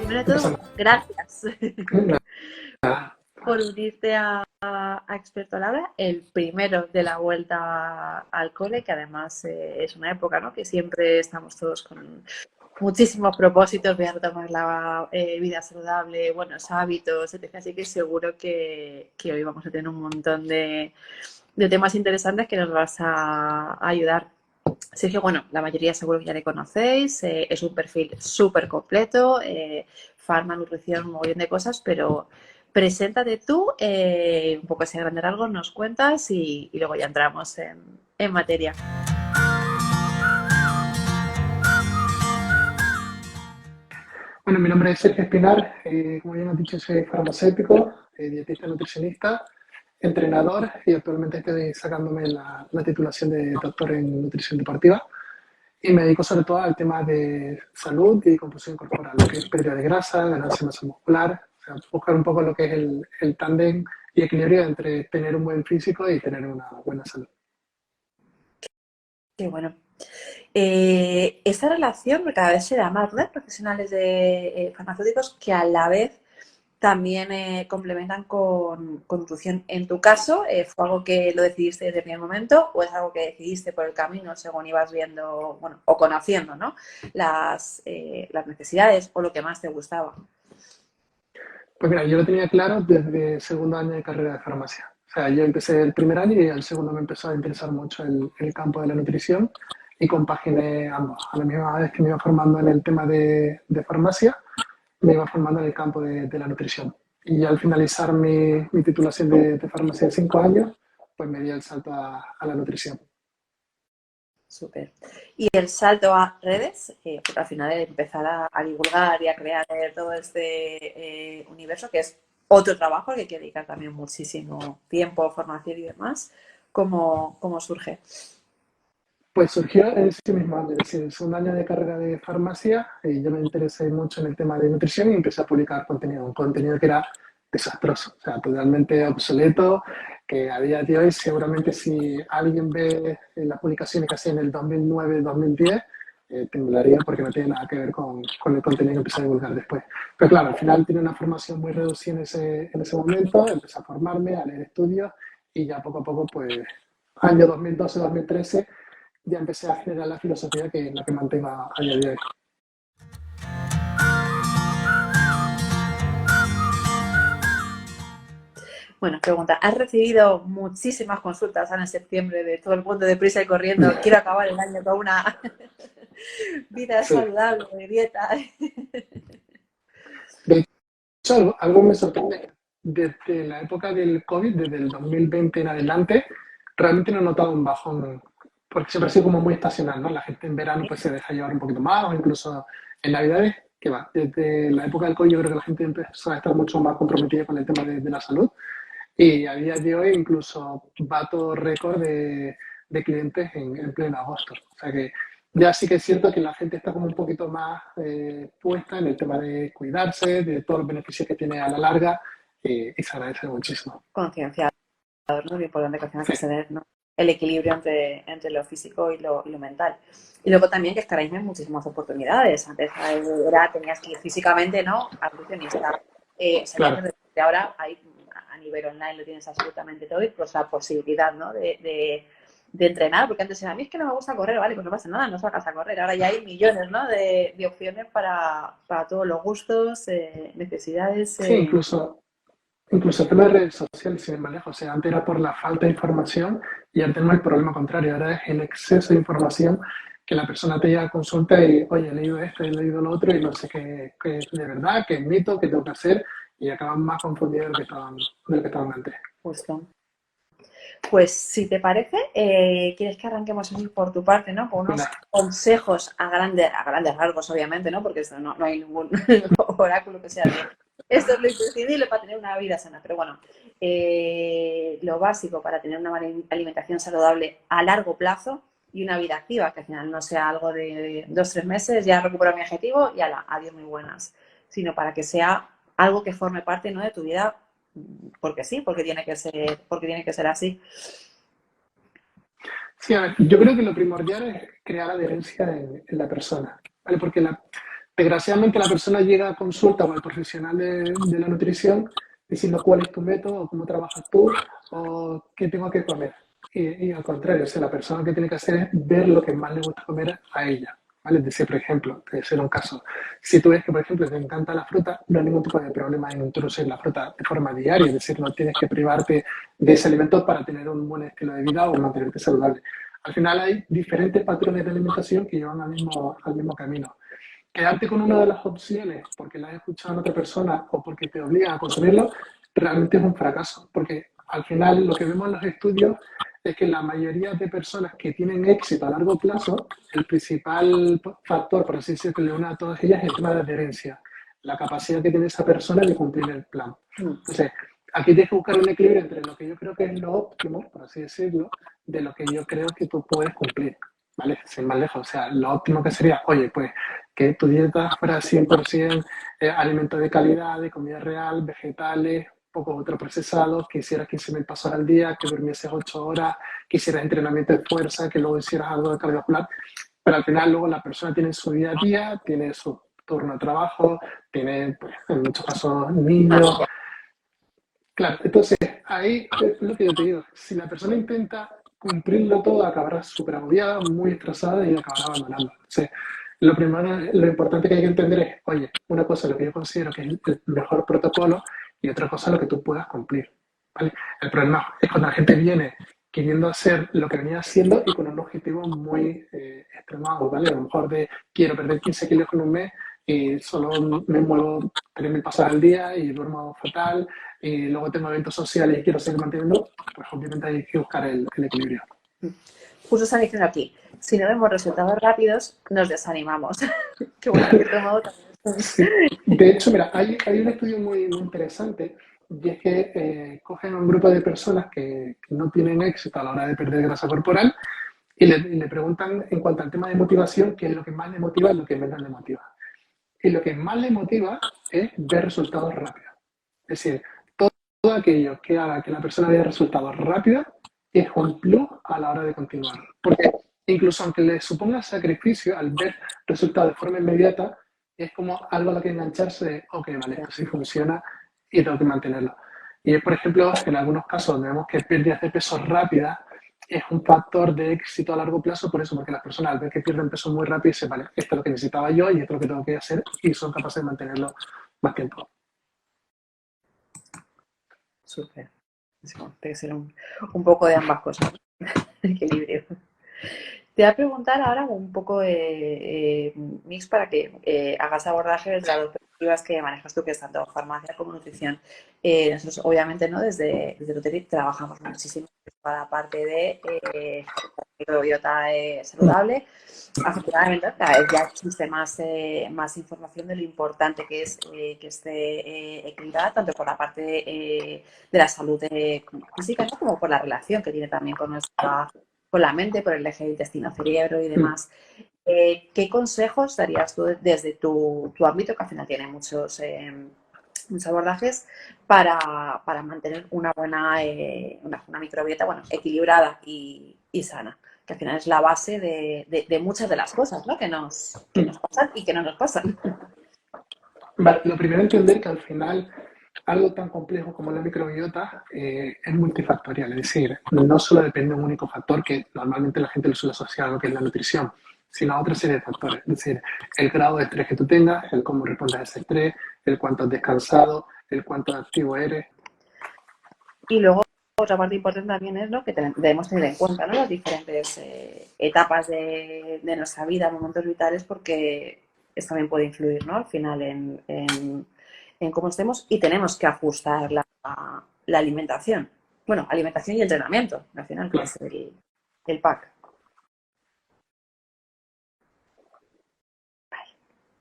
primero de todo, Empezamos. gracias Nada. por unirte a Experto al Habla, el primero de la vuelta al cole, que además es una época, ¿no?, que siempre estamos todos con muchísimos propósitos, voy a retomar la vida saludable, buenos hábitos, etc. Así que seguro que hoy vamos a tener un montón de temas interesantes que nos vas a ayudar. Sergio, bueno, la mayoría seguro que ya le conocéis, es un perfil súper completo, farma, nutrición, un montón de cosas, pero preséntate tú, un poco ese grande rasgos, nos cuentas y luego ya entramos en materia. Bueno, mi nombre es Sergio Espinar, como bien has dicho, soy farmacéutico, dietista nutricionista, entrenador y actualmente estoy sacándome la titulación de doctor en nutrición deportiva y me dedico sobre todo al tema de salud y composición corporal, lo que es pérdida de grasa, ganancia de masa muscular, o sea, buscar un poco lo que es el tándem y equilibrio entre tener un buen físico y tener una buena salud. Qué bueno. Esta relación cada vez se da más, ¿no?, profesionales de farmacéuticos que a la vez también complementan con nutrición. En tu caso, ¿fue algo que lo decidiste desde el primer momento o es algo que decidiste por el camino según ibas viendo, bueno, o conociendo, ¿no?, las necesidades o lo que más te gustaba? Pues mira, yo lo tenía claro desde segundo año de carrera de farmacia. O sea, yo empecé el primer año y el segundo me empezó a interesar mucho el campo de la nutrición y compaginé ambos. A la misma vez que me iba formando en el tema de farmacia, me iba formando en el campo de la nutrición. Y al finalizar mi titulación de farmacia de 5 años, pues me di el salto a la nutrición. Súper. Y el salto a redes, porque al final empezar a divulgar y a crear todo este universo, que es otro trabajo al que hay que dedicar también muchísimo tiempo, formación y demás, ¿cómo surge? Pues surgió en ese mismo año, es decir, el segundo año de carrera de farmacia, y yo me interesé mucho en el tema de nutrición y empecé a publicar contenido, un contenido que era desastroso, o sea, totalmente obsoleto, que a día de hoy seguramente si alguien ve las publicaciones que hacía en el 2009-2010, temblaría porque no tiene nada que ver con el contenido que empecé a divulgar después. Pero claro, al final tiene una formación muy reducida en ese momento, empecé a formarme, a leer estudios y ya poco a poco, pues, año 2012-2013, ya empecé a generar la filosofía que es la que mantengo a día de hoy. Bueno, pregunta, ¿has recibido muchísimas consultas ahora en septiembre de todo el mundo deprisa y corriendo? Quiero acabar el año con una vida Sí. saludable, de dieta. De hecho, algo me sorprende. Desde la época del COVID, desde el 2020 en adelante, realmente no he notado un bajón, porque siempre ha sido como muy estacional, ¿no? La gente en verano pues se deja llevar un poquito más, o incluso en Navidades, que va, desde la época del COVID yo creo que la gente empezó a estar mucho más comprometida con el tema de la salud. Y a día de hoy incluso bato récord de clientes en pleno agosto. O sea que ya sí que es cierto que la gente está como un poquito más puesta en el tema de cuidarse, de todos los beneficios que tiene a la larga y se agradece muchísimo. Concienciador, ¿no? Lo importante que al final Sí, es tener, ¿no?, el equilibrio entre lo físico y lo mental. Y luego también que es que ahora mismo hay muchísimas oportunidades. Antes tenías que ir físicamente, ¿no?, al nutricionista. Salías claro. de repente, ahora hay, a nivel online lo tienes absolutamente todo y pues la posibilidad, ¿no?, de entrenar, porque antes era, a mí es que no me gusta correr, vale, pues no pasa nada, no salgas a correr. Ahora ya hay millones, ¿no?, de opciones para todos los gustos, necesidades. Sí, incluso el tema de redes sociales, sin ir más lejos. O sea, antes era por la falta de información y ahora tenemos el problema contrario. Ahora es el exceso de información que la persona te llega a consulta y, oye, he leído esto, he leído lo otro y no sé qué es de verdad, qué es mito, qué tengo que hacer y acaban más confundidos de lo que estaban antes. Justo. Pues si te parece, quieres que arranquemos así por tu parte, ¿no?, con unos Venga, consejos a grandes rasgos, obviamente, ¿no?, porque esto no hay ningún oráculo que sea de esto es lo imprescindible para tener una vida sana. Pero bueno, lo básico para tener una alimentación saludable a largo plazo y una vida activa, que al final no sea algo de 2 o 3 meses, ya recupero mi objetivo y ala, adiós muy buenas, sino para que sea algo que forme parte, ¿no?, de tu vida, porque sí, porque tiene que ser así. sí, a ver, yo creo que lo primordial es crear adherencia en la persona, ¿vale? Porque Desgraciadamente la persona llega a consulta con el profesional de la nutrición diciendo cuál es tu método, o cómo trabajas tú, o qué tengo que comer. Y al contrario, o sea, la persona que tiene que hacer es ver lo que más le gusta comer a ella. ¿Vale? Es decir, por ejemplo, te ser un caso. Si tú ves que, por ejemplo, te encanta la fruta, no hay ningún tipo de problema en introducir la fruta de forma diaria, es decir, no tienes que privarte de ese alimento para tener un buen estilo de vida o mantenerte saludable. Al final hay diferentes patrones de alimentación que llevan al mismo camino. Quedarte con una de las opciones porque la has escuchado en otra persona o porque te obligan a consumirlo, realmente es un fracaso. Porque al final lo que vemos en los estudios es que la mayoría de personas que tienen éxito a largo plazo, el principal factor, por así decirlo, que le une a todas ellas es el tema de adherencia, la capacidad que tiene esa persona de cumplir el plan. Entonces, aquí tienes que buscar un equilibrio entre lo que yo creo que es lo óptimo, por así decirlo, de lo que yo creo que tú puedes cumplir. ¿Vale? Sin más lejos. O sea, lo óptimo que sería, oye, pues que tu dieta fuera 100% alimento de calidad, de comida real, vegetales, poco ultraprocesados, que hicieras 15.000 pasos al día, que durmieses 8 horas, que hicieras entrenamiento de fuerza, que luego hicieras algo de cardiovascular. Pero al final luego la persona tiene su día a día, tiene su turno de trabajo, tiene, pues, en muchos casos, niños. Claro, entonces ahí es lo que yo te digo. Si la persona intenta cumplirlo todo, acabará súper agobiada, muy estresada y acabará abandonando. Entonces, lo primero, lo importante que hay que entender es, oye, una cosa es lo que yo considero que es el mejor protocolo y otra cosa es lo que tú puedas cumplir. ¿Vale? El problema es cuando la gente viene queriendo hacer lo que venía haciendo y con un objetivo muy extremado, ¿vale? A lo mejor de quiero perder 15 kilos en un mes y solo me muevo 3.000 pasos al día y duermo fatal y luego tengo eventos sociales y quiero seguir manteniendo, pues obviamente hay que buscar el equilibrio. Justo están diciendo aquí, si no vemos resultados rápidos, nos desanimamos. Que bueno, en cierto modo también. Sí. De hecho, mira, hay un estudio muy interesante y es que cogen a un grupo de personas que no tienen éxito a la hora de perder grasa corporal y le preguntan en cuanto al tema de motivación, qué es lo que más le motiva y lo que menos le motiva. Y lo que más le motiva es ver resultados rápidos. Es decir, todo aquello que haga que la persona vea resultados rápidos es un plus a la hora de continuar. Porque incluso aunque le suponga sacrificio al ver resultados de forma inmediata, es como algo a lo que engancharse de, ok, vale, esto sí funciona y tengo que mantenerlo. Y por ejemplo, en algunos casos donde vemos que pérdidas de peso rápidas es un factor de éxito a largo plazo, por eso, porque las personas al ver que pierden peso muy rápido dicen, vale, esto es lo que necesitaba yo y esto es lo que tengo que hacer y son capaces de mantenerlo más tiempo. Súper. Tiene que ser un poco de ambas cosas. Equilibrio. Te voy a preguntar ahora un poco mix para que hagas abordaje desde las dos perspectivas que manejas tú, que es tanto farmacia como nutrición. Nosotros, obviamente, ¿no? Desde Nutric trabajamos muchísimo para la parte de microbiota saludable. Afortunadamente, cada vez ya existe más información de lo importante que es que esté equilibrada, tanto por la parte de la salud física, ¿no? Como por la relación que tiene también con la mente, por el eje intestino-cerebro y demás. ¿Qué consejos darías tú desde tu ámbito, que al final tiene muchos abordajes, para mantener una buena una microbiota equilibrada y sana? Que al final es la base de muchas de las cosas, ¿no? que nos pasan y que no nos pasan. Vale, lo primero entender que al final algo tan complejo como la microbiota es multifactorial, es decir, no solo depende de un único factor que normalmente la gente lo suele asociar a lo que es la nutrición, sino a otra serie de factores, es decir, el grado de estrés que tú tengas, el cómo respondes a ese estrés, el cuánto has descansado, el cuánto activo eres. Y luego otra parte importante también es que debemos tener en cuenta, ¿no? Las diferentes etapas de nuestra vida, momentos vitales, porque esto también puede influir, ¿no? Al final en cómo estemos y tenemos que ajustar la alimentación. Bueno, alimentación y entrenamiento, al final, que Claro. es el pack. Vale.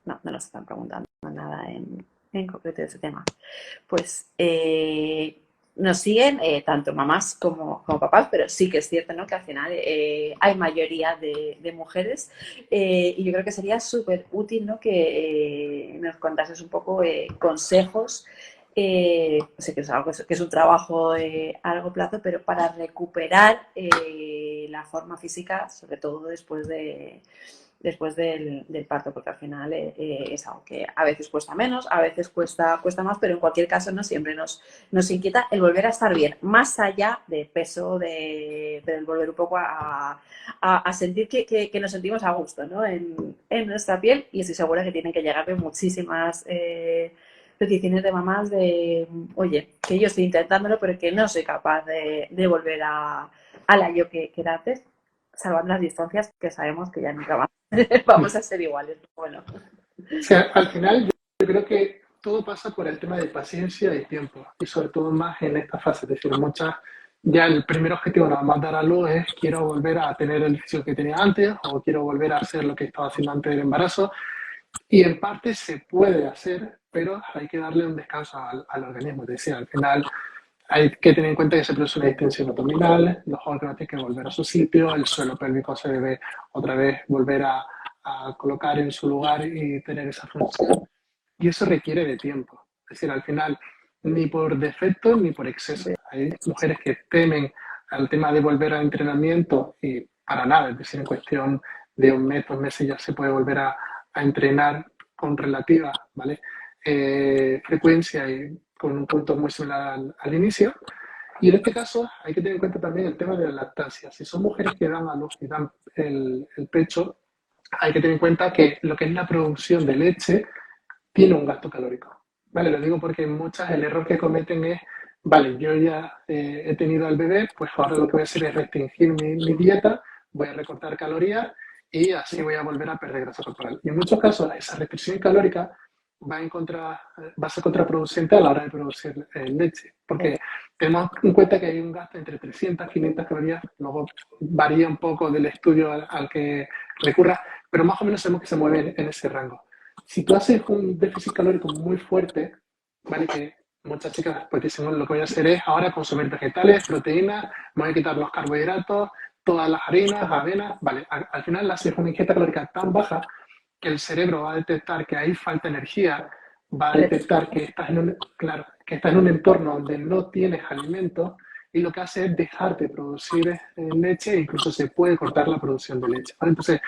No nos están preguntando nada en concreto de ese tema. Pues nos siguen tanto mamás como papás, pero sí que es cierto, ¿no? Que al final hay mayoría de mujeres y yo creo que sería súper útil, ¿no? Que nos contases un poco consejos. Sé que es algo que es un trabajo a largo plazo, pero para recuperar la forma física, sobre todo después después del parto, porque al final es algo que a veces cuesta menos, a veces cuesta más, pero en cualquier caso no siempre nos inquieta el volver a estar bien, más allá de peso, del volver un poco a sentir que nos sentimos a gusto, ¿no? en nuestra piel, y estoy segura que tienen que llegarme muchísimas peticiones de mamás de, oye, que yo estoy intentándolo, pero que no soy capaz de volver a la yo que era antes, salvando las distancias, que sabemos que ya nunca vamos a ser iguales. Bueno. O sea, al final yo creo que todo pasa por el tema de paciencia y tiempo, y sobre todo más en esta fase. Es decir, muchas, ya el primer objetivo nada más dar a luz es quiero volver a tener el físico que tenía antes o quiero volver a hacer lo que estaba haciendo antes del embarazo. Y en parte se puede hacer, pero hay que darle un descanso al organismo. Es decir, al final hay que tener en cuenta que se produce una distensión abdominal, los órganos tienen que volver a su sitio, el suelo pélvico se debe otra vez volver a colocar en su lugar y tener esa función. Y eso requiere de tiempo. Es decir, al final, ni por defecto ni por exceso. Hay mujeres que temen al tema de volver al entrenamiento y para nada, es decir, en cuestión de un mes, 2 meses ya se puede volver a entrenar con relativa, ¿vale? Frecuencia y con un punto muy similar al inicio. Y en este caso hay que tener en cuenta también el tema de la lactancia. Si son mujeres que dan a luz y dan el pecho, hay que tener en cuenta que lo que es la producción de leche tiene un gasto calórico. ¿Vale? Lo digo porque muchas el error que cometen es, vale, yo ya he tenido al bebé, pues ahora lo que voy a hacer es restringir mi dieta, voy a recortar calorías y así voy a volver a perder grasa corporal. Y en muchos casos esa restricción calórica va a ser contraproducente a la hora de producir leche, porque tenemos en cuenta que hay un gasto entre 300 y 500 calorías, luego varía un poco del estudio al que recurra, pero más o menos sabemos que se mueve en ese rango. Si tú haces un déficit calórico muy fuerte, ¿vale? Que muchas chicas pues dicen, bueno, lo que voy a hacer es ahora consumir vegetales, proteínas, me voy a quitar los carbohidratos, todas las harinas, avenas, vale, al final haces una ingesta calórica tan baja que el cerebro va a detectar que hay falta de energía, va a detectar que estás en un, claro, que estás en un entorno donde no tienes alimentos y lo que hace es dejar de producir leche e incluso se puede cortar la producción de leche, ¿vale? Entonces,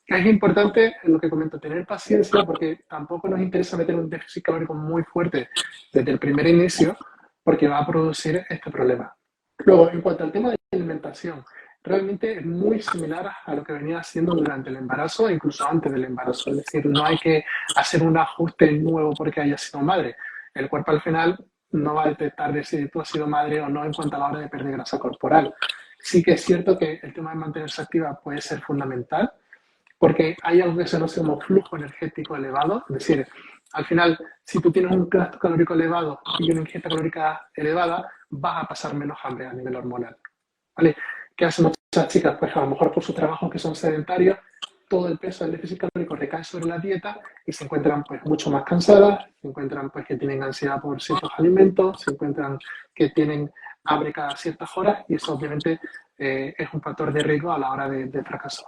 es importante lo que comento, tener paciencia porque tampoco nos interesa meter un déficit calórico muy fuerte desde el primer inicio porque va a producir este problema. Luego, en cuanto al tema de alimentación, realmente es muy similar a lo que venía haciendo durante el embarazo e incluso antes del embarazo. Es decir, no hay que hacer un ajuste nuevo porque haya sido madre. El cuerpo al final no va a detectar de si tú has sido madre o no en cuanto a la hora de perder grasa corporal. Sí que es cierto que el tema de mantenerse activa puede ser fundamental, porque hay algo que se conoce como flujo energético elevado, es decir, al final, si tú tienes un gasto calórico elevado y una ingesta calórica elevada, vas a pasar menos hambre a nivel hormonal, ¿vale? ¿Qué hacen muchas chicas? Pues a lo mejor por sus trabajos que son sedentarios, todo el peso del déficit calórico recae sobre la dieta y se encuentran pues mucho más cansadas, se encuentran pues que tienen ansiedad por ciertos alimentos, se encuentran que tienen hambre cada ciertas horas y eso obviamente es un factor de riesgo a la hora de fracaso.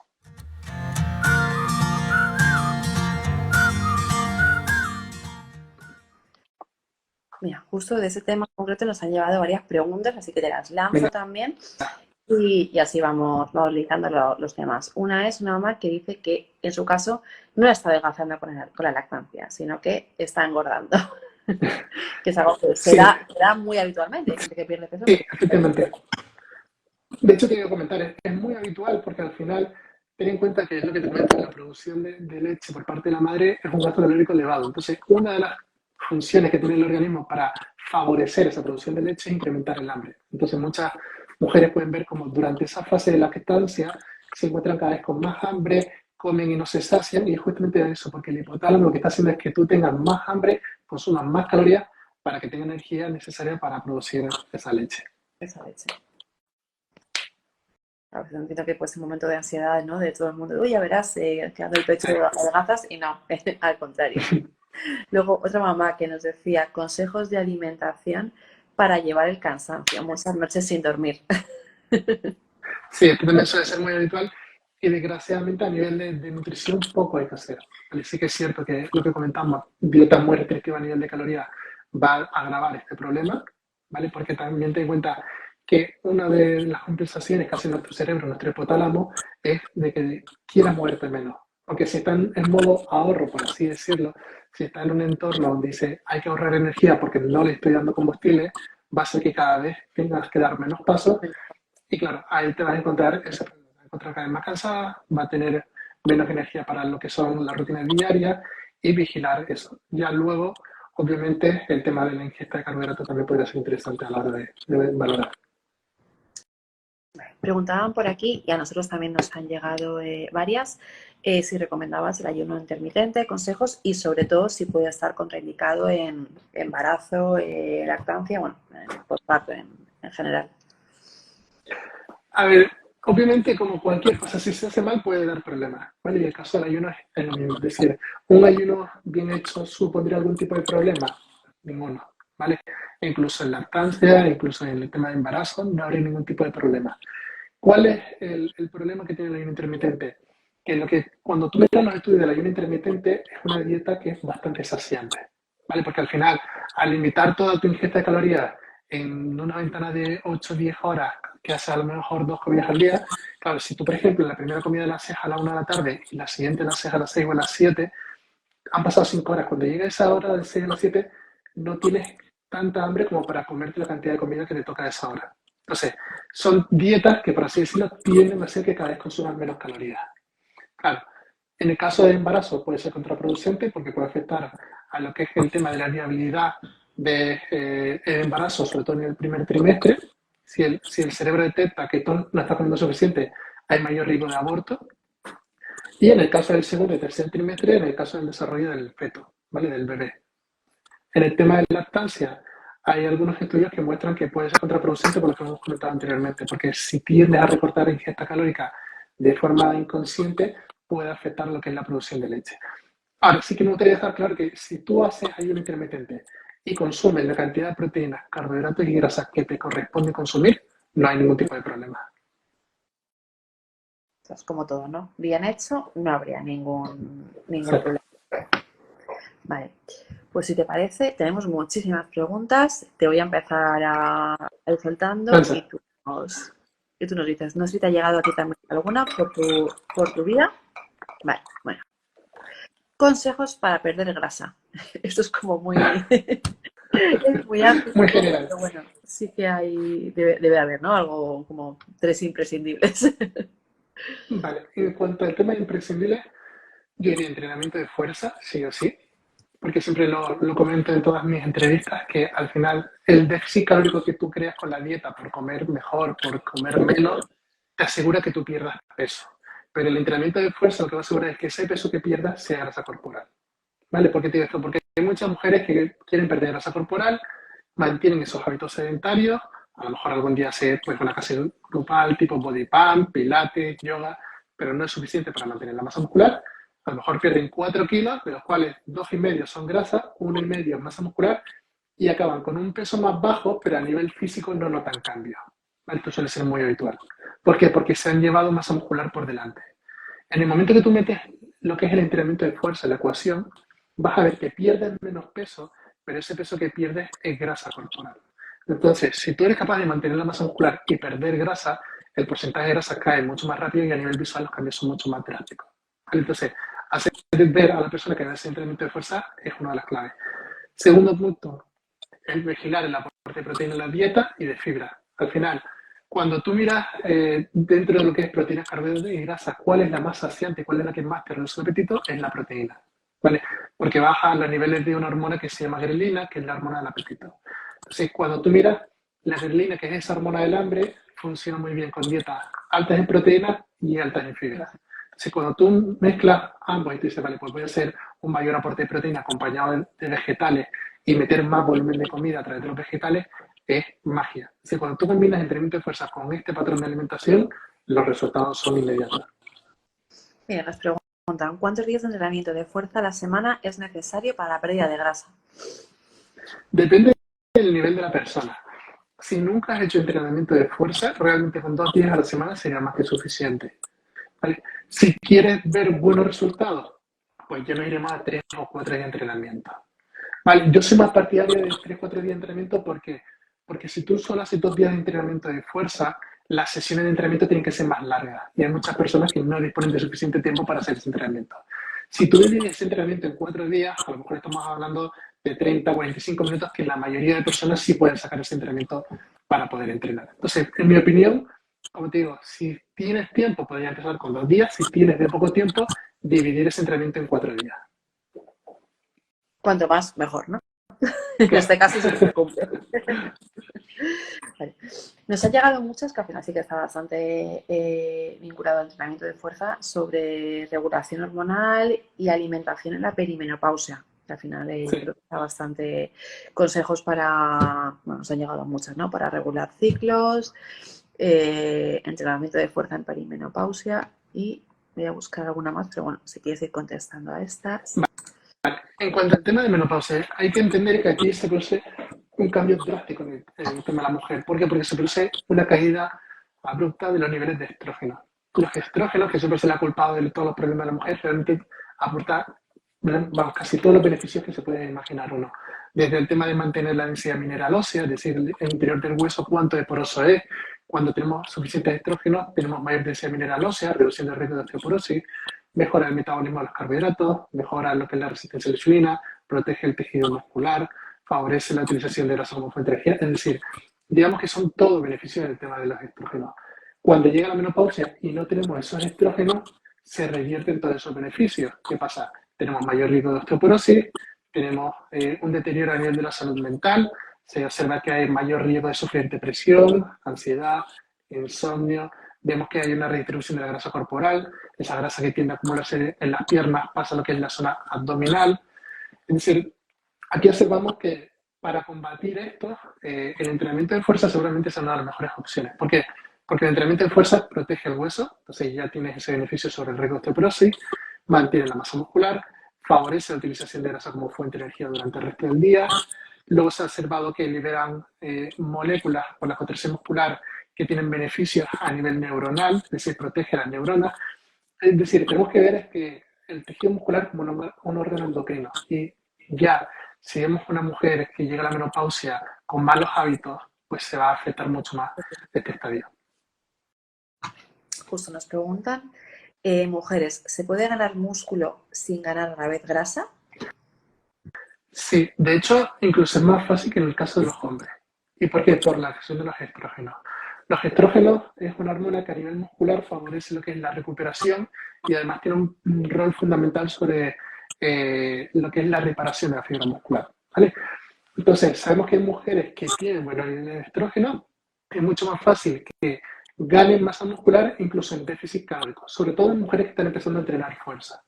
Mira, justo de ese tema concreto nos han llevado varias preguntas, así que te las lanzo también y así vamos ligando los temas. Una es una mamá que dice que en su caso no está adelgazando con la lactancia, sino que está engordando, que es algo que se da muy habitualmente. Hay gente que pierde peso. Sí, efectivamente. De hecho, te iba a comentar, es muy habitual porque al final, ten en cuenta que es lo que te comento, la producción de leche por parte de la madre es un gasto calórico elevado. Entonces, una de las funciones que tiene el organismo para favorecer esa producción de leche es incrementar el hambre. Entonces, muchas mujeres pueden ver como durante esa fase de lactancia se encuentran cada vez con más hambre, comen y no se sacian, y es justamente eso, porque el hipotálamo lo que está haciendo es que tú tengas más hambre, consumas más calorías para que tengas energía necesaria para producir esa leche. Esa leche. A veces entiendo que pues un momento de ansiedad, ¿no? De todo el mundo, uy, ya verás, quedando el pecho adelgazas, y no, al contrario. Luego, otra mamá que nos decía consejos de alimentación para llevar el cansancio, muchas noches sin dormir. Sí, esto también suele ser muy habitual y desgraciadamente a nivel de nutrición poco hay que hacer. ¿Vale? Sí que es cierto que lo que comentamos, dieta muy restrictiva a nivel de calorías va a agravar este problema, ¿vale? Porque también ten en cuenta que una de las compensaciones que hace nuestro cerebro, nuestro hipotálamo, es de que quiera moverte menos. Aunque si está en modo ahorro, por así decirlo, si está en un entorno donde dice hay que ahorrar energía porque no le estoy dando combustible, va a ser que cada vez tengas que dar menos pasos y claro, ahí te vas a encontrar ese problema. Te vas a encontrar cada vez más cansada, va a tener menos energía para lo que son las rutinas diarias y vigilar eso. Ya luego, obviamente, el tema de la ingesta de carbohidratos también podría ser interesante a la hora de valorar. Preguntaban por aquí, y a nosotros también nos han llegado varias, si recomendabas el ayuno intermitente, consejos y sobre todo si puede estar contraindicado en embarazo, lactancia, bueno, postparto en general. A ver, obviamente como cualquier cosa, si se hace mal puede dar problemas, ¿vale? Y el caso del ayuno es lo mismo, es decir, un ayuno bien hecho supondría algún tipo de problema, ninguno, ¿vale? E incluso en lactancia, incluso en el tema de embarazo, no habría ningún tipo de problema. ¿Cuál es el problema que tiene el ayuno intermitente? Que, cuando tú miras los estudios del ayuno intermitente es una dieta que es bastante saciante, ¿vale? Porque al final, al limitar toda tu ingesta de calorías en una ventana de 8 o 10 horas, que hace a lo mejor 2 comidas al día, claro, si tú, por ejemplo, la primera comida la haces a la 1 de la tarde y la siguiente la haces a las 6 o a las 7, han pasado 5 horas. Cuando llega esa hora de 6 a las 7, no tienes tanta hambre como para comerte la cantidad de comida que te toca a esa hora. Entonces, son dietas que, por así decirlo, tienden a hacer que cada vez consuman menos calorías. Claro, en el caso del embarazo puede ser contraproducente porque puede afectar a lo que es el tema de la viabilidad del embarazo, sobre todo en el primer trimestre. Si el cerebro detecta que tú no estás comiendo suficiente, hay mayor riesgo de aborto. Y en el caso del segundo y tercer trimestre, en el caso del desarrollo del feto, ¿vale? Del bebé. En el tema de la lactancia, hay algunos estudios que muestran que puede ser contraproducente por lo que hemos comentado anteriormente, porque si tiendes a recortar ingesta calórica de forma inconsciente, puede afectar lo que es la producción de leche. Ahora, sí que me gustaría dejar claro que si tú haces ayuno intermitente y consumes la cantidad de proteínas, carbohidratos y grasas que te corresponde consumir, no hay ningún tipo de problema. Es como todo, ¿no? Bien hecho, no habría ningún Exacto. problema. Vale, pues si te parece, tenemos muchísimas preguntas. Te voy a empezar a ir soltando Lanza. y tú nos dices, no sé si te ha llegado a ti también alguna por tu vida. Vale, bueno. Consejos para perder grasa. Esto es como muy, es muy amplio, Muy general. pero bueno, sí que debe haber, ¿no? Algo como 3 imprescindibles. Vale, en cuanto al tema imprescindible, yo diría entrenamiento de fuerza, sí o sí, porque siempre lo comento en todas mis entrevistas, que al final el déficit calórico que tú creas con la dieta por comer mejor, por comer menos, te asegura que tú pierdas peso. Pero el entrenamiento de fuerza lo que va a asegurar es que ese peso que pierdas sea grasa corporal. ¿Vale? ¿Por qué te digo esto? Porque hay muchas mujeres que quieren perder grasa corporal, mantienen esos hábitos sedentarios, a lo mejor algún día se pues una clase grupal tipo body pump, pilates, yoga, pero no es suficiente para mantener la masa muscular. A lo mejor pierden 4 kilos, de los cuales 2,5 son grasa, 1,5 es masa muscular, y acaban con un peso más bajo, pero a nivel físico no notan cambios. ¿Vale? Esto suele ser muy habitual. ¿Por qué? Porque se han llevado masa muscular por delante. En el momento que tú metes lo que es el entrenamiento de fuerza en la ecuación, vas a ver que pierdes menos peso, pero ese peso que pierdes es grasa corporal. Entonces, si tú eres capaz de mantener la masa muscular y perder grasa, el porcentaje de grasa cae mucho más rápido y a nivel visual los cambios son mucho más drásticos. Entonces, hacer ver a la persona que hace ese entrenamiento de fuerza es una de las claves. Segundo punto, es vigilar el aporte de proteína en la dieta y de fibra. Al final, cuando tú miras dentro de lo que es proteínas, carbohidratos y grasas, cuál es la más saciante, cuál es la que más te reduce el apetito, es la proteína. ¿Vale? Porque baja los niveles de una hormona que se llama grelina, que es la hormona del apetito. Entonces, cuando tú miras la grelina, que es esa hormona del hambre, funciona muy bien con dietas altas en proteínas y altas en fibra. Entonces, cuando tú mezclas ambos y tú dices, vale, pues voy a hacer un mayor aporte de proteína acompañado de vegetales y meter más volumen de comida a través de los vegetales, es magia. Es decir, cuando tú combinas entrenamiento de fuerza con este patrón de alimentación, los resultados son inmediatos. Mira, nos preguntan, ¿cuántos días de entrenamiento de fuerza a la semana es necesario para la pérdida de grasa? Depende del nivel de la persona. Si nunca has hecho entrenamiento de fuerza, realmente con 2 días a la semana sería más que suficiente. ¿Vale? Si quieres ver buenos resultados, pues yo no iré más a 3 o 4 días de entrenamiento. Vale, yo soy más partidario de 3 o 4 días de entrenamiento porque si tú solo haces 2 días de entrenamiento de fuerza, las sesiones de entrenamiento tienen que ser más largas y hay muchas personas que no disponen de suficiente tiempo para hacer ese entrenamiento. Si tú divides ese entrenamiento en 4 días, a lo mejor estamos hablando de 30 o 45 minutos que la mayoría de personas sí pueden sacar ese entrenamiento para poder entrenar. Entonces, en mi opinión, como te digo, si tienes tiempo, podría empezar con 2 días. Si tienes de poco tiempo, dividir ese entrenamiento en 4 días. Cuanto más, mejor, ¿no? En este caso se cumple. Vale. Nos han llegado muchas, que al final sí que está bastante vinculado al entrenamiento de fuerza, sobre regulación hormonal y alimentación en la perimenopausia. Que al final Sí. creo que está bastante consejos para, bueno, nos han llegado muchas, ¿no? Para regular ciclos, entrenamiento de fuerza en perimenopausia y voy a buscar alguna más, pero bueno, si quieres ir contestando a estas. En cuanto al tema de menopausia, hay que entender que aquí se produce un cambio drástico en el tema de la mujer. ¿Por qué? Porque se produce una caída abrupta de los niveles de estrógeno. Los estrógenos, que siempre se le ha culpado de todos los problemas de la mujer, realmente aportan casi todos los beneficios que se puede imaginar uno. Desde el tema de mantener la densidad mineral ósea, es decir, el interior del hueso, cuánto de poroso es. Cuando tenemos suficientes estrógenos, tenemos mayor densidad mineral ósea, reduciendo el riesgo de osteoporosis, mejora el metabolismo de los carbohidratos, mejora lo que es la resistencia a la insulina, protege el tejido muscular, favorece la utilización de grasa como fuente de energía. Es decir, digamos que son todos beneficios del tema de los estrógenos. Cuando llega la menopausia y no tenemos esos estrógenos, se revierten todos esos beneficios. ¿Qué pasa? Tenemos mayor riesgo de osteoporosis, tenemos un deterioro a nivel de la salud mental, se observa que hay mayor riesgo de sufrir depresión, ansiedad, insomnio. Vemos que hay una redistribución de la grasa corporal, esa grasa que tiende a acumularse en las piernas pasa a lo que es la zona abdominal. Es decir, aquí observamos que para combatir esto, el entrenamiento de fuerza seguramente es una de las mejores opciones. ¿Por qué? Porque el entrenamiento de fuerza protege el hueso, entonces ya tienes ese beneficio sobre el riesgo de osteoporosis, mantiene la masa muscular, favorece la utilización de grasa como fuente de energía durante el resto del día. Luego se ha observado que liberan moléculas por la contracción muscular que tienen beneficios a nivel neuronal, es decir, protege las neuronas. Es decir, tenemos que ver es que el tejido muscular es como un órgano endocrino. Y ya, si vemos una mujer que llega a la menopausia con malos hábitos, pues se va a afectar mucho más este estadio. Justo nos preguntan, mujeres, ¿se puede ganar músculo sin ganar a la vez grasa? Sí, de hecho, incluso es más fácil que en el caso de los hombres. ¿Y por qué? Por la acción de los estrógenos. Los estrógenos es una hormona que a nivel muscular favorece lo que es la recuperación y además tiene un rol fundamental sobre lo que es la reparación de la fibra muscular, ¿vale? Entonces, sabemos que hay mujeres que tienen buenos niveles de estrógeno, es mucho más fácil que ganen masa muscular incluso en déficit calórico, sobre todo en mujeres que están empezando a entrenar fuerza,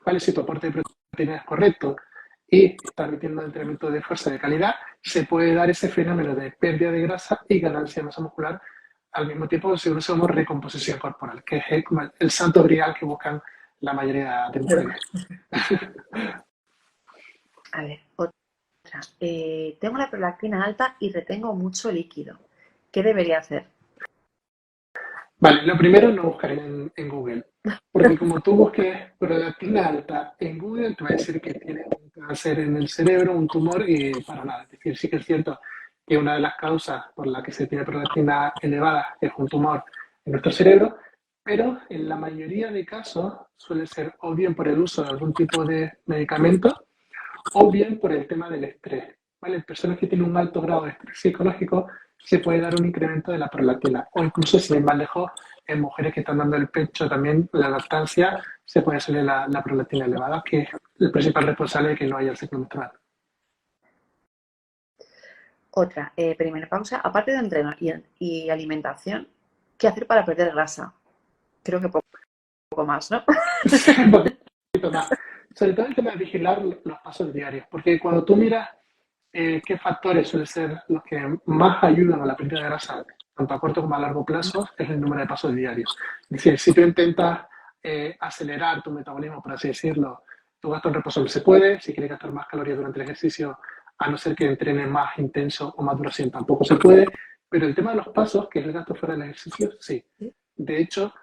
¿vale? Si tu aporte de proteína es correcto y estás metiendo entrenamiento de fuerza de calidad, se puede dar ese fenómeno de pérdida de grasa y ganancia de masa muscular al mismo tiempo si usamos recomposición corporal, que es el santo grial que buscan la mayoría de mujeres. A ver, otra. Tengo la prolactina alta y retengo mucho líquido. ¿Qué debería hacer? Vale, lo primero no buscar en Google, porque como tú busques prolactina alta en Google, te va a decir que tiene un cáncer en el cerebro, un tumor y para nada. Es decir, sí que es cierto que una de las causas por la que se tiene prolactina elevada es un tumor en nuestro cerebro, pero en la mayoría de casos suele ser o bien por el uso de algún tipo de medicamento o bien por el tema del estrés. ¿Vale? En personas que tienen un alto grado de estrés psicológico se puede dar un incremento de la prolactina o incluso, si ven más lejos, en mujeres que están dando el pecho también, la lactancia, se puede salir la prolactina elevada, que es el principal responsable de que no haya el ciclo menstrual. Otra, perimenopausia, aparte de entreno y alimentación, ¿qué hacer para perder grasa? Creo que poco más, ¿no? Un poquito más. Sobre todo el tema de vigilar los pasos diarios, porque cuando tú miras qué factores suelen ser los que más ayudan a la pérdida de grasa, tanto a corto como a largo plazo, es el número de pasos diarios. Es decir, si tú intentas acelerar tu metabolismo, por así decirlo, tu gasto en reposo no se puede. Si quieres gastar más calorías durante el ejercicio, a no ser que entrenes más intenso o más duración, tampoco se puede. Pero el tema de los pasos, que es el gasto fuera del ejercicio, sí. De hecho,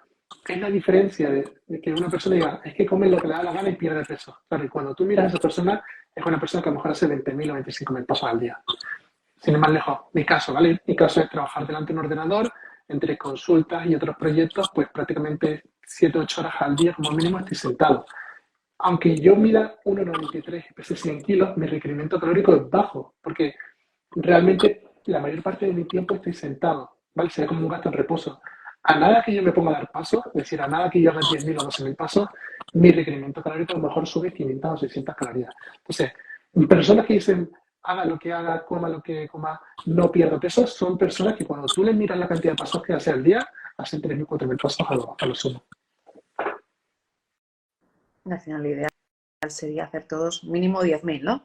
es la diferencia de que una persona diga, es que come lo que le da la gana y pierde peso. Claro, y cuando tú miras a esa persona, es una persona que a lo mejor hace 20.000 o 25.000 pasos al día. Sin ir más lejos, mi caso, ¿vale? Mi caso es trabajar delante de un ordenador, entre consultas y otros proyectos, pues prácticamente 7 8 horas al día como mínimo estoy sentado. Aunque yo mida 1,93 y pese 100 kilos, mi requerimiento calórico es bajo, porque realmente la mayor parte de mi tiempo estoy sentado, ¿vale? Sería como un gasto en reposo. A nada que yo me ponga a dar pasos, es decir, a nada que yo haga 10.000 o 12.000 pasos, mi requerimiento calórico a lo mejor sube 500 o 600 calorías. Entonces, personas que dicen, haga lo que haga, coma lo que coma, no pierda peso, son personas que cuando tú les miras la cantidad de pasos que hace al día, hacen 3.000, 4.000 pasos a lo sumo. Al final, lo ideal sería hacer todos mínimo 10.000, ¿no?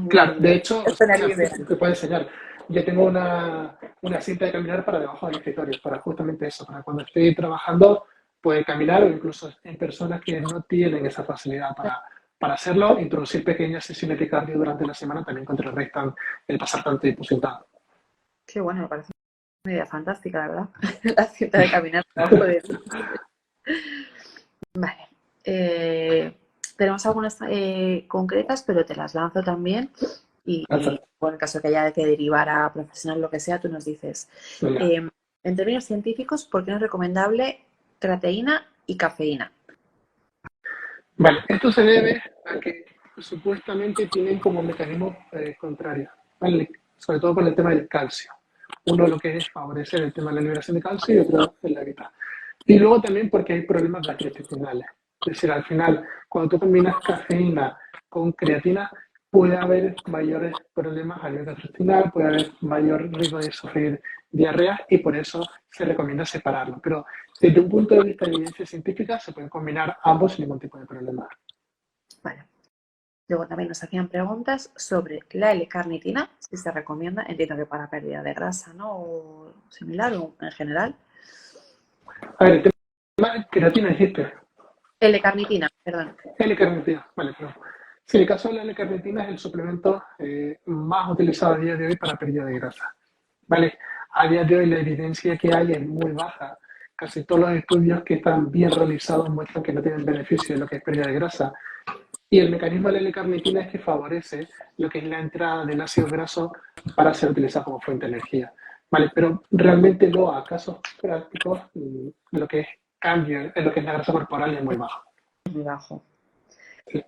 Claro, de hecho, o sea, ideal. te puedo enseñar. Yo tengo una cinta de caminar para debajo del escritorio, para justamente eso, para cuando estoy trabajando, puede caminar o incluso en personas que no tienen esa facilidad para hacerlo, introducir pequeñas sesiones de cardio durante la semana también contrarrestan el pasar tanto tiempo sentado. Qué bueno, me parece una idea fantástica, la verdad. La cinta de caminar debajo de... Vale. Tenemos algunas concretas, pero te las lanzo también. Y bueno, en caso de que haya que derivar a profesional, lo que sea, tú nos dices. En términos científicos, ¿por qué no es recomendable creatina y cafeína? Vale, esto se debe a que supuestamente tienen como mecanismos contrarios, ¿vale? Sobre todo con el tema del calcio. Uno lo que es favorecer el tema de la liberación de calcio y otro es la evitar. Y luego también porque hay problemas gastrointestinales. Es decir, al final, cuando tú combinas cafeína con creatina, puede haber mayores problemas a nivel gastrointestinal, puede haber mayor riesgo de sufrir diarrea y por eso se recomienda separarlo. Pero desde un punto de vista de evidencia científica, se pueden combinar ambos sin ningún tipo de problema. Vale. Luego también nos hacían preguntas sobre la L-carnitina, si se recomienda, entiendo que para pérdida de grasa, ¿no? O similar o en general. A ver, el tema de creatina dijiste. L-carnitina, perdón. L-carnitina, vale, perdón. Sí, el caso de la L-carnitina es el suplemento más utilizado a día de hoy para pérdida de grasa. ¿Vale? A día de hoy la evidencia que hay es muy baja. Casi todos los estudios que están bien realizados muestran que no tienen beneficio de lo que es pérdida de grasa. Y el mecanismo de la L-carnitina es que favorece lo que es la entrada del ácido graso para ser utilizado como fuente de energía. ¿Vale? Pero realmente no, a casos prácticos, lo que es cambio en lo que es la grasa corporal es muy bajo. Muy bajo. Sí.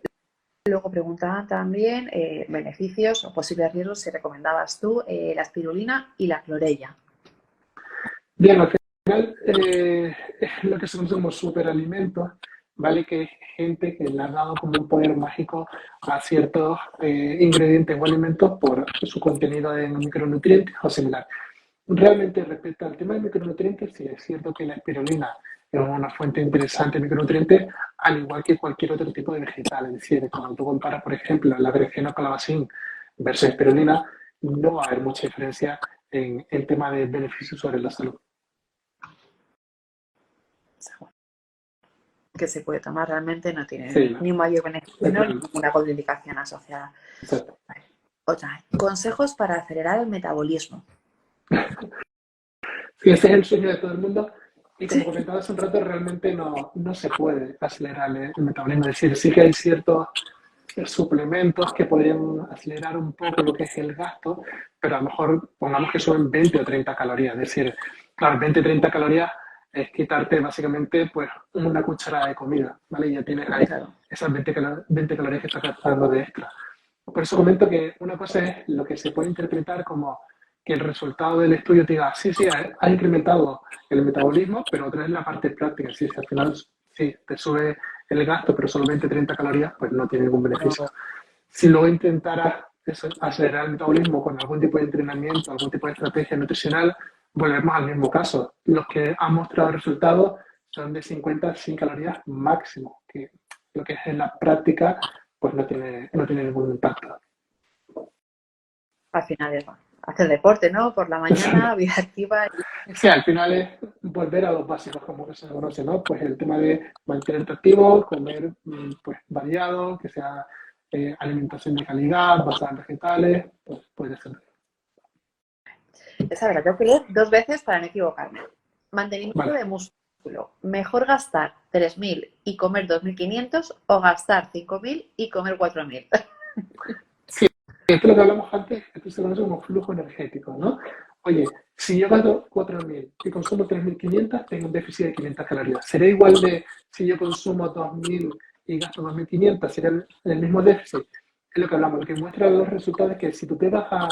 Luego preguntaban también beneficios o posibles riesgos si recomendabas tú la espirulina y la clorella. Bien, al final es lo que se conoce como superalimentos, ¿vale? Que es gente que le ha dado como un poder mágico a ciertos ingredientes o alimentos por su contenido en micronutrientes o similar. Realmente respecto al tema de micronutrientes, sí es cierto que la espirulina es una fuente interesante de micronutrientes, al igual que cualquier otro tipo de vegetal. Es decir, cuando tú comparas, por ejemplo, la berenjena calabacín versus espirulina, no va a haber mucha diferencia en el tema de beneficios sobre la salud. Que se puede tomar realmente no tiene Sí, ni un mayor beneficio ni ninguna contraindicación asociada. Exacto. Vale. Otra, consejos para acelerar el metabolismo. Sí, ese es el sueño de todo el mundo. Y como comentaba hace un rato, realmente no se puede acelerar el metabolismo. Es decir, sí que hay ciertos suplementos que podrían acelerar un poco lo que es el gasto, pero a lo mejor pongamos que suben 20 o 30 calorías. Es decir, claro, 20 o 30 calorías es quitarte básicamente pues una cucharada de comida, ¿vale? Y ya tienes ahí esas 20 calorías que estás gastando de extra. Por eso comento que una cosa es lo que se puede interpretar como que el resultado del estudio te diga, sí, ha incrementado el metabolismo, pero otra es la parte práctica. Si al final sí, te sube el gasto, pero solamente 30 calorías, pues no tiene ningún beneficio. Si luego intentaras acelerar el metabolismo con algún tipo de entrenamiento, algún tipo de estrategia nutricional, volvemos al mismo caso. Los que han mostrado resultados son de 50 a 100 calorías máximo, que lo que es en la práctica, pues no tiene ningún impacto. Al final es hacer deporte, ¿no? Por la mañana, vida activa. Sí, al final es volver a los básicos, como que se conoce, ¿no? Pues el tema de mantenerte activo, comer pues variado, que sea alimentación de calidad, basada en vegetales, pues puede ser. Esa verdad, tengo que leer 2 veces para no equivocarme. Mantenimiento de músculo. ¿Mejor gastar 3.000 y comer 2.500 o gastar 5.000 y comer 4.000? Sí, esto es lo que hablamos antes, esto se conoce como flujo energético, ¿no? oye, si yo gasto 4.000 y consumo 3.500, tengo un déficit de 500 calorías. ¿Será igual de si yo consumo 2.000 y gasto 2.500? ¿Será el mismo déficit? Es lo que hablamos. Lo que muestra los resultados es que si tú te vas a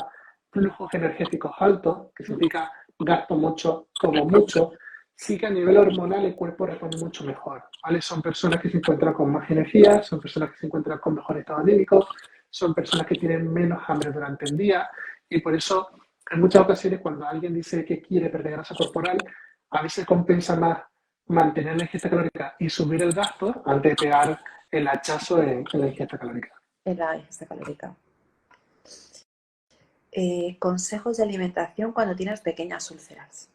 flujos energéticos altos, que significa gasto mucho, como mucho, sí que a nivel hormonal el cuerpo responde mucho mejor, ¿vale? Son personas que se encuentran con más energía, son personas que se encuentran con mejor estado anímico, son personas que tienen menos hambre durante el día y por eso en muchas ocasiones cuando alguien dice que quiere perder grasa corporal, a veces compensa más mantener la ingesta calórica y subir el gasto antes de pegar el hachazo en la ingesta calórica. En la ingesta calórica. Consejos de alimentación cuando tienes pequeñas úlceras.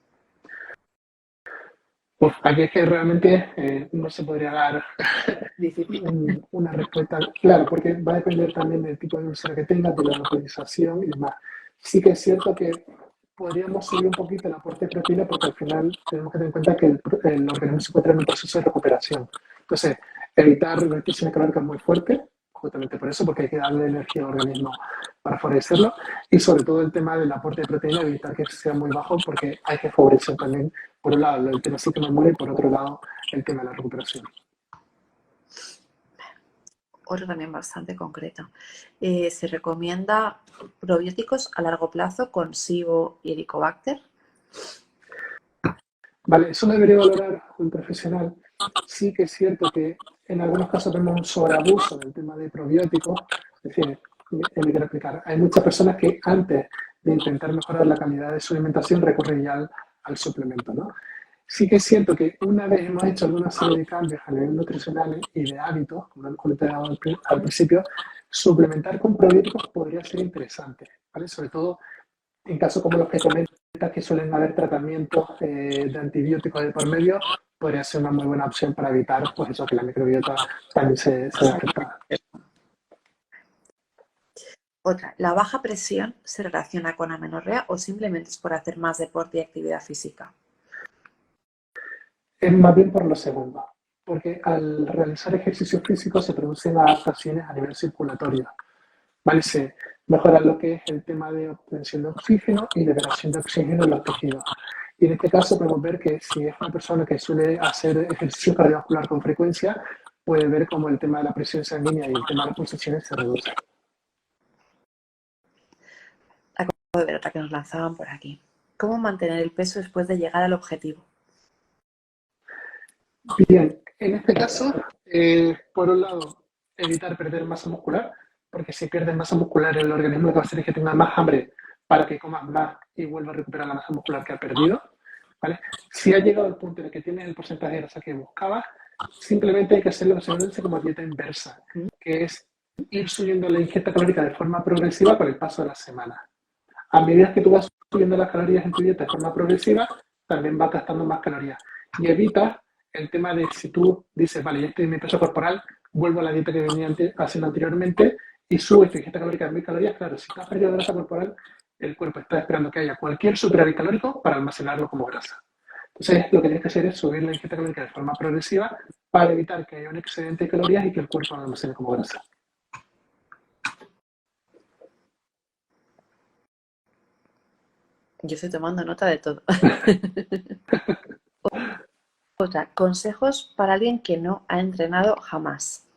Pues aquí es que realmente no se podría dar Difícil. una respuesta, claro, porque va a depender también del tipo de úlcera que tengas, de la localización y demás. Sí que es cierto que podríamos subir un poquito el aporte de proteína porque al final tenemos que tener en cuenta que el organismo se encuentra en un proceso de recuperación. Entonces, evitar restricciones calóricas muy fuertes, justamente por eso, porque hay que darle energía al organismo para favorecerlo, y sobre todo el tema del aporte de proteína, evitar que sea muy bajo porque hay que favorecer también, por un lado, el tema síntoma inmune y por otro lado, el tema de la recuperación. Otro también bastante concreto. Se recomienda probióticos a largo plazo con SIBO y Helicobacter. Vale, eso lo debería valorar un profesional. Sí que es cierto que en algunos casos vemos un sobreabuso del tema de probióticos. Es decir, me quiero explicar. Hay muchas personas que antes de intentar mejorar la calidad de su alimentación recurren ya al suplemento, ¿no? Sí que es cierto que una vez hemos hecho alguna serie de cambios a nivel nutricional y de hábitos, como hemos comentado al principio, suplementar con probióticos podría ser interesante, ¿vale? Sobre todo en casos como los que comentas, que suelen haber tratamientos de antibióticos de por medio, podría ser una muy buena opción para evitar pues eso, que la microbiota también se vea afectada. Otra, ¿la baja presión se relaciona con amenorrea o simplemente es por hacer más deporte y actividad física? Es más bien por lo segundo, porque al realizar ejercicio físico se producen adaptaciones a nivel circulatorio, ¿vale? Se mejora lo que es el tema de obtención de oxígeno y liberación de oxígeno en los tejidos. Y en este caso podemos ver que si es una persona que suele hacer ejercicio cardiovascular con frecuencia, puede ver cómo el tema de la presión sanguínea y el tema de las pulsaciones se reduce. Acabo de ver otra que nos lanzaban por aquí. ¿Cómo mantener el peso después de llegar al objetivo? Bien, en este caso, por un lado, evitar perder masa muscular, porque si pierdes masa muscular el organismo lo que va a hacer es que tenga más hambre para que comas más y vuelva a recuperar la masa muscular que ha perdido, ¿vale? Si ha llegado al punto en el que tienes el porcentaje de grasa que buscabas, simplemente hay que hacer lo que se conoce como dieta inversa, que es ir subiendo la ingesta calórica de forma progresiva con el paso de las semanas. A medida que tú vas subiendo las calorías en tu dieta de forma progresiva, también vas gastando más calorías. Y evitas el tema de si tú dices, vale, ya estoy en mi peso corporal, vuelvo a la dieta que venía haciendo anteriormente y subes tu ingesta calórica de 1.000 calorías. Claro, si tú has perdido grasa corporal, el cuerpo está esperando que haya cualquier superávit calórico para almacenarlo como grasa. Entonces, lo que tienes que hacer es subir la ingesta calórica de forma progresiva para evitar que haya un excedente de calorías y que el cuerpo lo almacene como grasa. Yo estoy tomando nota de todo. Otra, consejos para alguien que no ha entrenado jamás.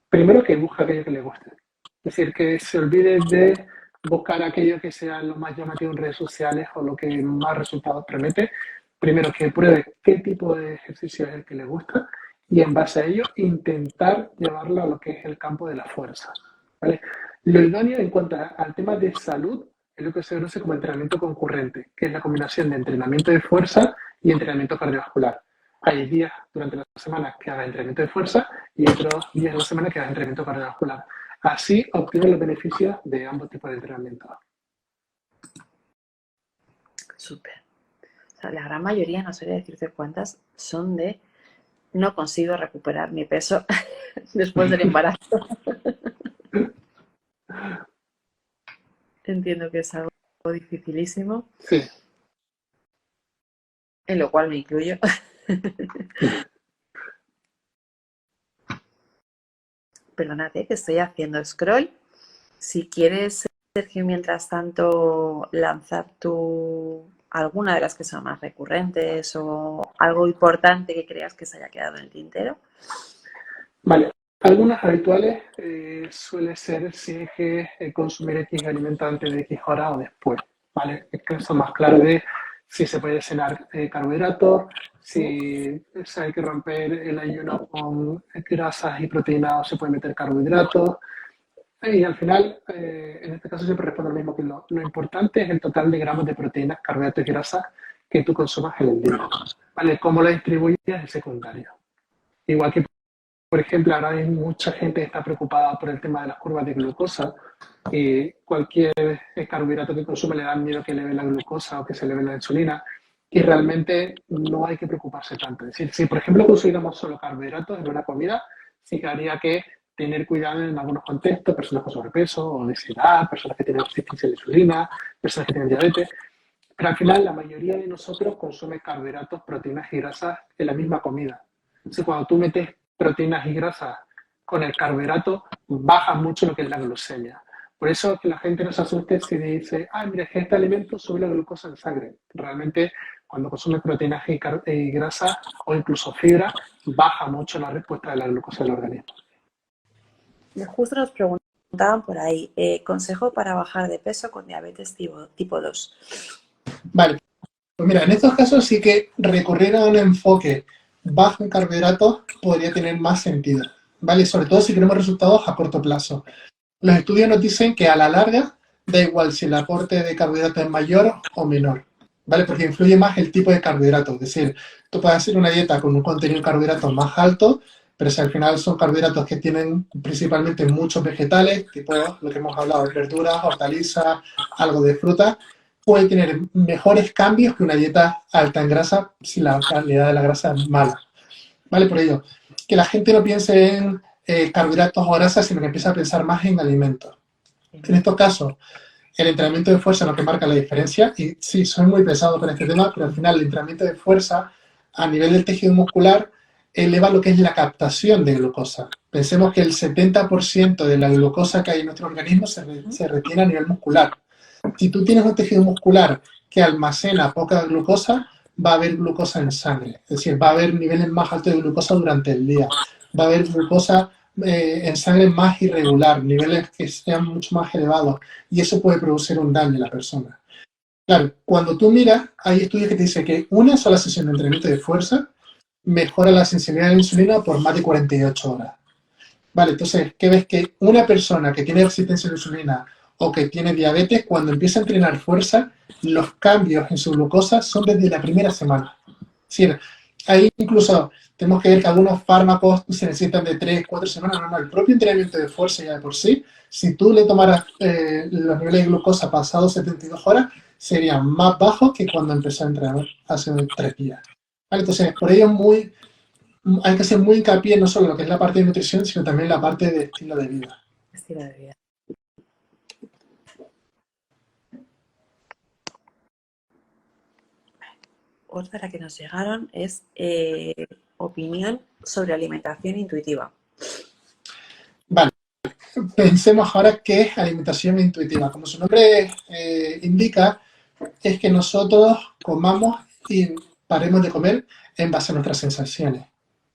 Primero que busque aquello que le guste. Es decir, que se olvide de buscar aquello que sea lo más llamativo en redes sociales o lo que más resultados promete. Primero que pruebe qué tipo de ejercicio es el que le gusta y en base a ello intentar llevarlo a lo que es el campo de la fuerza, ¿vale? Lo idóneo en cuanto al tema de salud es lo que se conoce como entrenamiento concurrente, que es la combinación de entrenamiento de fuerza y entrenamiento cardiovascular. Hay días durante la semana que haga entrenamiento de fuerza y otros días de la semana que haga entrenamiento cardiovascular. Así obtienen los beneficios de ambos tipos de entrenamiento. Súper. O sea, la gran mayoría, no sé decirte cuántas, son de no consigo recuperar mi peso después del embarazo. Entiendo que es algo dificilísimo, Sí. en lo cual me incluyo. Perdónate que estoy haciendo scroll. Si quieres Sergio, mientras tanto, lanzar alguna de las que son más recurrentes o algo importante que creas que se haya quedado en el tintero? Vale, algunas habituales suele ser si hay que consumir X alimento antes de X hora o después, ¿vale? Es que son más claro de si se puede cenar carbohidratos, si hay que romper el ayuno con grasas y proteínas o se puede meter carbohidratos. Y al final, en este caso siempre respondo lo mismo, que lo importante es el total de gramos de proteínas, carbohidratos y grasas que tú consumas en el día, ¿vale? Cómo lo distribuyes es secundario. Igual que por ejemplo, ahora hay mucha gente que está preocupada por el tema de las curvas de glucosa y cualquier carbohidrato que consume le da miedo que eleve la glucosa o que se eleve la insulina y realmente no hay que preocuparse tanto. Es decir, si por ejemplo consumiéramos solo carbohidratos en una comida, sí que habría que tener cuidado en algunos contextos, personas con sobrepeso, obesidad, personas que tienen resistencia a la insulina, personas que tienen diabetes, pero al final la mayoría de nosotros consume carbohidratos, proteínas y grasas en la misma comida. Entonces, cuando tú metes proteínas y grasas con el carbohidrato, baja mucho lo que es la glucemia. Por eso que la gente no se asuste si dice, ah, mira, es que este alimento sube la glucosa en sangre. Realmente, cuando consumes proteínas y grasas o incluso fibra, baja mucho la respuesta de la glucosa del organismo. Justo nos preguntaban por ahí, consejo para bajar de peso con diabetes tipo 2. Vale, pues mira, en estos casos sí que recurrir a un enfoque bajo en carbohidratos podría tener más sentido, ¿vale? Sobre todo si queremos resultados a corto plazo. Los estudios nos dicen que a la larga da igual si el aporte de carbohidratos es mayor o menor, ¿vale? Porque influye más el tipo de carbohidratos. Es decir, tú puedes hacer una dieta con un contenido de carbohidratos más alto, pero si al final son carbohidratos que tienen principalmente muchos vegetales, tipo lo que hemos hablado, verduras, hortalizas, algo de fruta, puede tener mejores cambios que una dieta alta en grasa si la calidad de la grasa es mala. ¿Vale? Por ello, que la gente no piense en carbohidratos o grasas, sino que empiece a pensar más en alimentos. En estos casos, el entrenamiento de fuerza es lo que marca la diferencia. Y sí, soy muy pesado con este tema, pero al final el entrenamiento de fuerza a nivel del tejido muscular eleva lo que es la captación de glucosa. Pensemos que el 70% de la glucosa que hay en nuestro organismo se retiene a nivel muscular. Si tú tienes un tejido muscular que almacena poca glucosa, va a haber glucosa en sangre. Es decir, va a haber niveles más altos de glucosa durante el día. Va a haber glucosa en sangre más irregular, niveles que sean mucho más elevados. Y eso puede producir un daño en la persona. Claro, cuando tú miras, hay estudios que te dicen que una sola sesión de entrenamiento de fuerza mejora la sensibilidad a la insulina por más de 48 horas. Vale, entonces, ¿qué ves? Que una persona que tiene resistencia a la insulina o que tiene diabetes, cuando empieza a entrenar fuerza, los cambios en su glucosa son desde la primera semana. Es decir, ahí incluso tenemos que ver que algunos fármacos se necesitan de 3, 4 semanas. No, no, el propio entrenamiento de fuerza ya de por sí, si tú le tomaras los niveles de glucosa pasados 72 horas, serían más bajos que cuando empezó a entrenar hace 3 días. Vale, entonces, por ello hay que hacer muy hincapié no solo en lo que es la parte de nutrición, sino también la parte de estilo de vida. Estilo de vida. Otra que nos llegaron es opinión sobre alimentación intuitiva. Vale, pensemos ahora qué es alimentación intuitiva. Como su nombre indica, es que nosotros comamos y paremos de comer en base a nuestras sensaciones.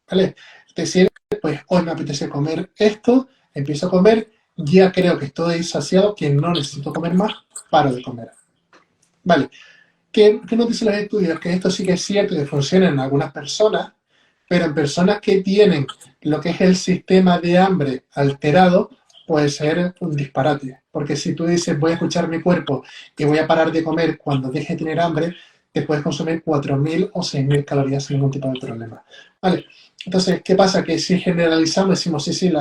¿Vale? Es decir, pues hoy me apetece comer esto, empiezo a comer, ya creo que estoy saciado, que no necesito comer más, paro de comer. Vale. ¿Qué nos dicen los estudios? Que esto sí que es cierto que funciona en algunas personas, pero en personas que tienen lo que es el sistema de hambre alterado, puede ser un disparate. Porque si tú dices, voy a escuchar mi cuerpo y voy a parar de comer cuando deje de tener hambre, te puedes consumir 4.000 o 6.000 calorías sin ningún tipo de problema. ¿Vale? Entonces, ¿qué pasa? Que si generalizamos, decimos, sí,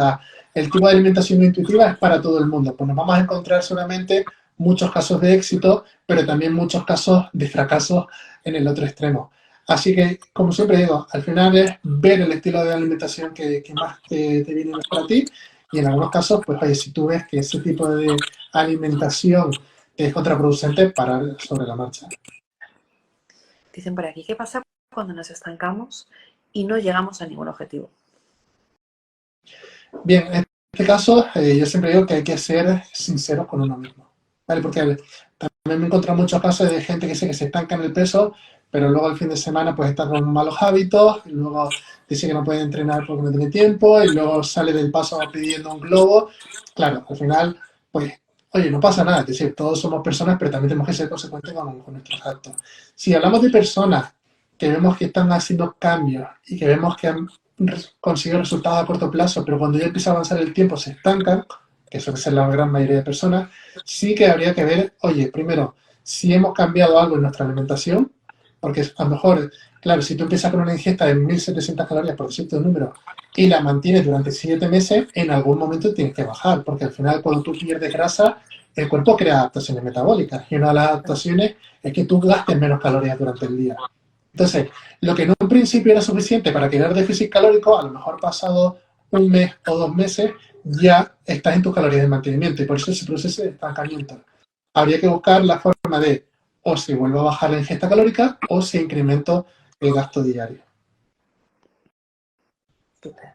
el tipo de alimentación intuitiva es para todo el mundo. Pues nos vamos a encontrar solamente muchos casos de éxito, pero también muchos casos de fracaso en el otro extremo. Así que, como siempre digo, al final es ver el estilo de alimentación que más te viene mejor a ti y en algunos casos, pues oye, si tú ves que ese tipo de alimentación te es contraproducente, parar sobre la marcha. Dicen por aquí, ¿qué pasa cuando nos estancamos y no llegamos a ningún objetivo? Bien, en este caso, yo siempre digo que hay que ser sinceros con uno mismo. ¿vale? Porque también me he encontrado muchos casos de gente que sé que se estanca en el peso, pero luego al fin de semana pues está con malos hábitos, y luego dice que no puede entrenar porque no tiene tiempo, y luego sale del paso pidiendo un globo. Claro, al final, pues, oye, no pasa nada, es decir, todos somos personas, pero también tenemos que ser consecuentes con nuestros actos. Si hablamos de personas que vemos que están haciendo cambios y que vemos que han conseguido resultados a corto plazo, pero cuando ya empieza a avanzar el tiempo se estancan, que suele ser la gran mayoría de personas, sí que habría que ver, oye, primero, si hemos cambiado algo en nuestra alimentación, porque a lo mejor, claro, si tú empiezas con una ingesta de 1.700 calorías, por decirte un número, y la mantienes durante 7 meses, en algún momento tienes que bajar, porque al final cuando tú pierdes grasa, el cuerpo crea adaptaciones metabólicas, y una de las adaptaciones es que tú gastes menos calorías durante el día. Entonces, lo que en un principio era suficiente para crear déficit calórico, a lo mejor pasado un mes o 2 meses, ya estás en tus calorías de mantenimiento y por eso se produce ese estancamiento. Habría que buscar la forma de o si vuelvo a bajar la ingesta calórica o si incremento el gasto diario. Súper.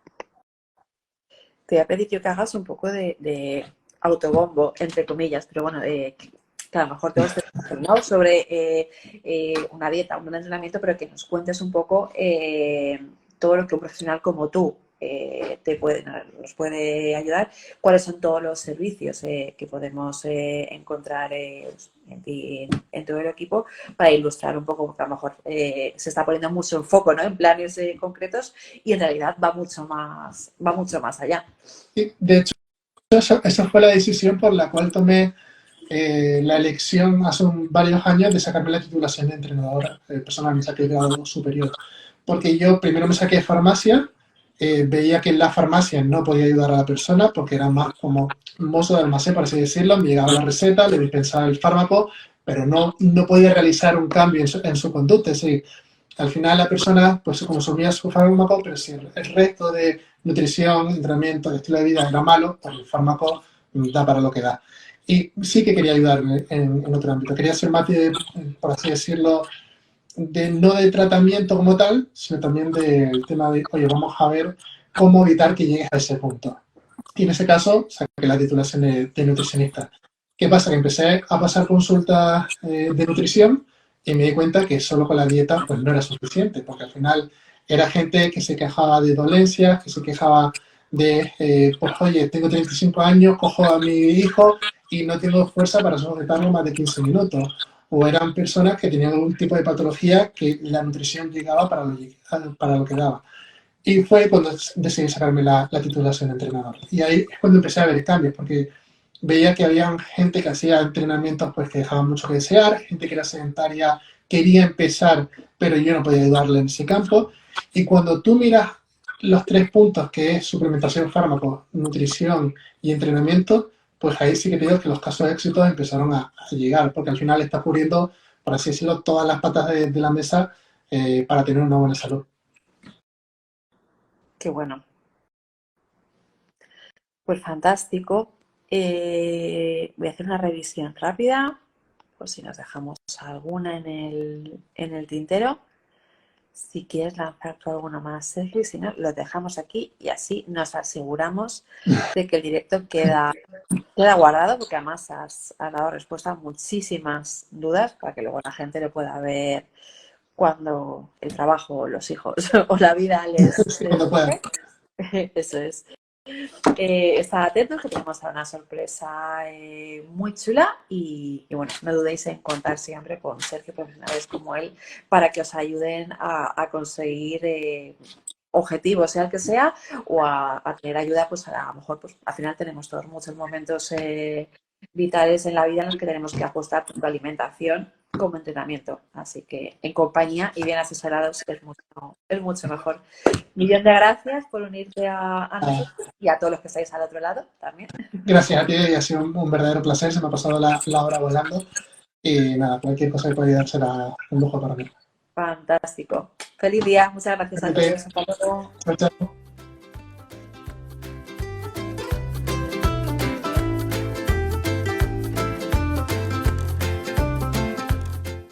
Te voy a pedir que hagas un poco de autobombo, entre comillas, pero bueno, que a lo mejor todos tenemos, ¿no? Sobre una dieta, un entrenamiento, pero que nos cuentes un poco todo lo que un profesional como tú nos puede ayudar, cuáles son todos los servicios que podemos encontrar en todo el equipo para ilustrar un poco, porque a lo mejor se está poniendo mucho en foco, ¿no? En planes concretos y en realidad va mucho más allá. Y de hecho, esa fue la decisión por la cual tomé la elección hace varios años de sacarme la titulación de entrenador personal, me saqué el grado superior. Porque yo primero me saqué farmacia, veía que en la farmacia no podía ayudar a la persona porque era más como mozo de almacén, por así decirlo, me llegaba la receta, le dispensaba el fármaco, pero no podía realizar un cambio en su conducta. Es decir, al final la persona pues consumía su fármaco, pero si el resto de nutrición, entrenamiento, estilo de vida era malo, pues el fármaco da para lo que da. Y sí que quería ayudar en otro ámbito. Quería ser más de, por así decirlo, no de tratamiento como tal, sino también del tema de, oye, vamos a ver cómo evitar que llegues a ese punto. Y en ese caso, saqué la titulación de nutricionista. ¿Qué pasa? Que empecé a pasar consultas de nutrición y me di cuenta que solo con la dieta pues no era suficiente, porque al final era gente que se quejaba de dolencias, que se quejaba de, pues oye, tengo 35 años, cojo a mi hijo y no tengo fuerza para sujetarlo más de 15 minutos. O eran personas que tenían algún tipo de patología que la nutrición llegaba para lo que daba. Y fue cuando decidí sacarme la titulación de entrenador. Y ahí es cuando empecé a ver cambios, porque veía que había gente que hacía entrenamientos pues, que dejaban mucho que desear, gente que era sedentaria, quería empezar, pero yo no podía ayudarle en ese campo. Y cuando tú miras los 3 puntos, que es suplementación, fármaco, nutrición y entrenamiento, pues ahí sí que te digo que los casos de éxito empezaron a llegar, porque al final está cubriendo, por así decirlo, todas las patas de la mesa para tener una buena salud. Qué bueno. Pues fantástico. Voy a hacer una revisión rápida, por si nos dejamos alguna en el tintero. Si quieres lanzar tú alguna más, Sergio, si no, lo dejamos aquí y así nos aseguramos de que el directo queda guardado, porque además has dado respuesta a muchísimas dudas para que luego la gente lo pueda ver cuando el trabajo, los hijos o la vida les Cuando puedan. Eso es. Estad atentos que tenemos una sorpresa muy chula y bueno, no dudéis en contar siempre con Sergio, profesionales como él, para que os ayuden a conseguir objetivos, sea el que sea, o a tener ayuda, pues a lo mejor pues al final tenemos todos muchos momentos vitales en la vida en los que tenemos que ajustar tanto alimentación como entrenamiento. Así que en compañía y bien asesorados es mucho mejor. Millón de gracias por unirte a nosotros y a todos los que estáis al otro lado también. Gracias a ti, ha sido un verdadero placer, se me ha pasado la hora volando y nada, cualquier cosa que pueda ayudar será un lujo para mí. Fantástico. Feliz día, muchas gracias a todos. Hasta luego. Chao, chao.